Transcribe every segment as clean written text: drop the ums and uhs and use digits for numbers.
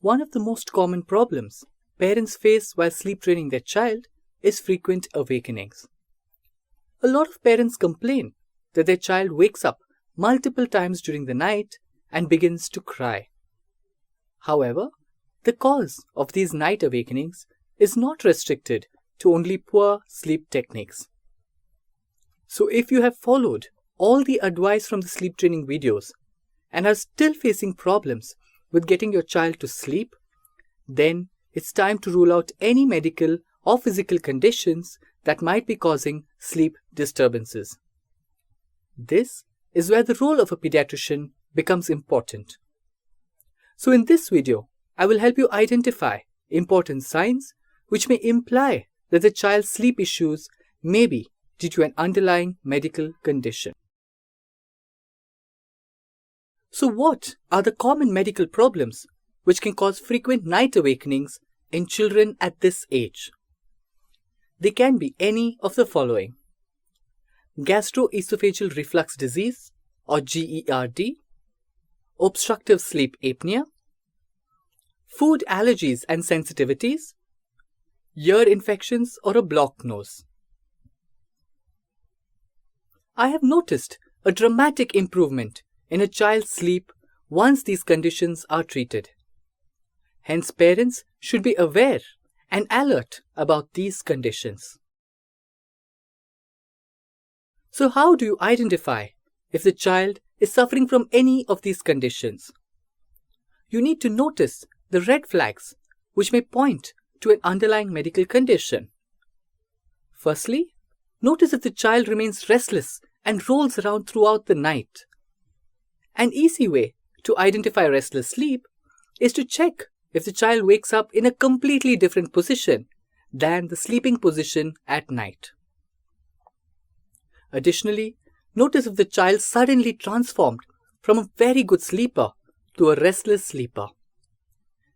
One of the most common problems parents face while sleep training their child is frequent awakenings. A lot of parents complain that their child wakes up multiple times during the night and begins to cry. However, the cause of these night awakenings is not restricted to only poor sleep techniques. So if you have followed all the advice from the sleep training videos and are still facing problems with getting your child to sleep, then it's time to rule out any medical or physical conditions that might be causing sleep disturbances. This is where the role of a pediatrician becomes important. So in this video, I will help you identify important signs which may imply that the child's sleep issues may be due to an underlying medical condition. So what are the common medical problems which can cause frequent night awakenings in children at this age? They can be any of the following: gastroesophageal reflux disease or GERD, obstructive sleep apnea, food allergies and sensitivities, ear infections or a blocked nose. I have noticed a dramatic improvement in a child's sleep once these conditions are treated. Hence, parents should be aware and alert about these conditions. So how do you identify if the child is suffering from any of these conditions? You need to notice the red flags which may point to an underlying medical condition. Firstly, notice if the child remains restless and rolls around throughout the night. An easy way to identify restless sleep is to check if the child wakes up in a completely different position than the sleeping position at night. Additionally, notice if the child suddenly transformed from a very good sleeper to a restless sleeper.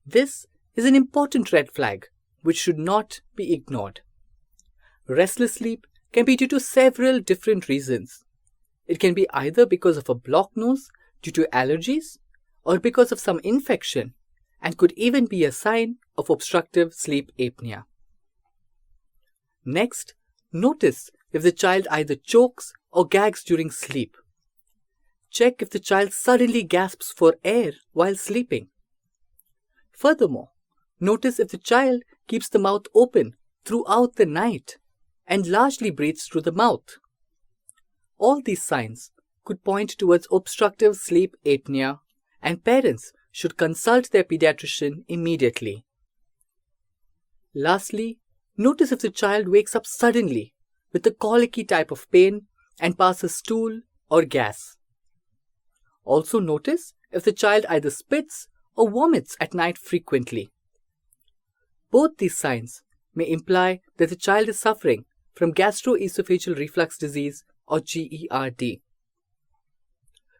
This is an important red flag which should not be ignored. Restless sleep can be due to several different reasons. It can be either because of a blocked nose due to allergies or because of some infection, and could even be a sign of obstructive sleep apnea. Next, notice if the child either chokes or gags during sleep. Check if the child suddenly gasps for air while sleeping. Furthermore, notice if the child keeps the mouth open throughout the night and largely breathes through the mouth. All these signs could point towards obstructive sleep apnea, and parents should consult their pediatrician immediately. Lastly, notice if the child wakes up suddenly with a colicky type of pain and passes stool or gas. Also notice if the child either spits or vomits at night frequently. Both these signs may imply that the child is suffering from gastroesophageal reflux disease or GERD.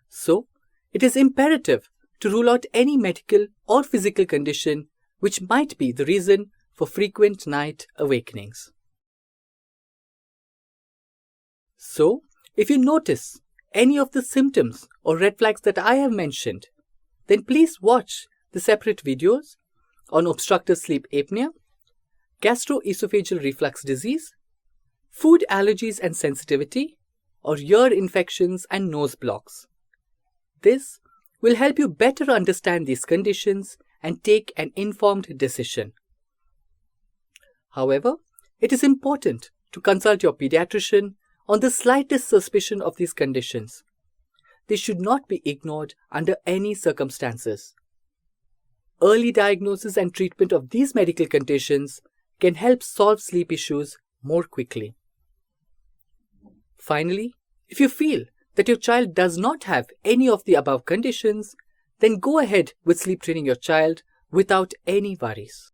So, it is imperative to rule out any medical or physical condition which might be the reason for frequent night awakenings. So, if you notice any of the symptoms or red flags that I have mentioned, then please watch the separate videos on obstructive sleep apnea, gastroesophageal reflux disease, food allergies and sensitivity, or ear infections and nose blocks. This will help you better understand these conditions and take an informed decision. However, it is important to consult your pediatrician on the slightest suspicion of these conditions. They should not be ignored under any circumstances. Early diagnosis and treatment of these medical conditions can help solve sleep issues more quickly. Finally, if you feel that your child does not have any of the above conditions, then go ahead with sleep training your child without any worries.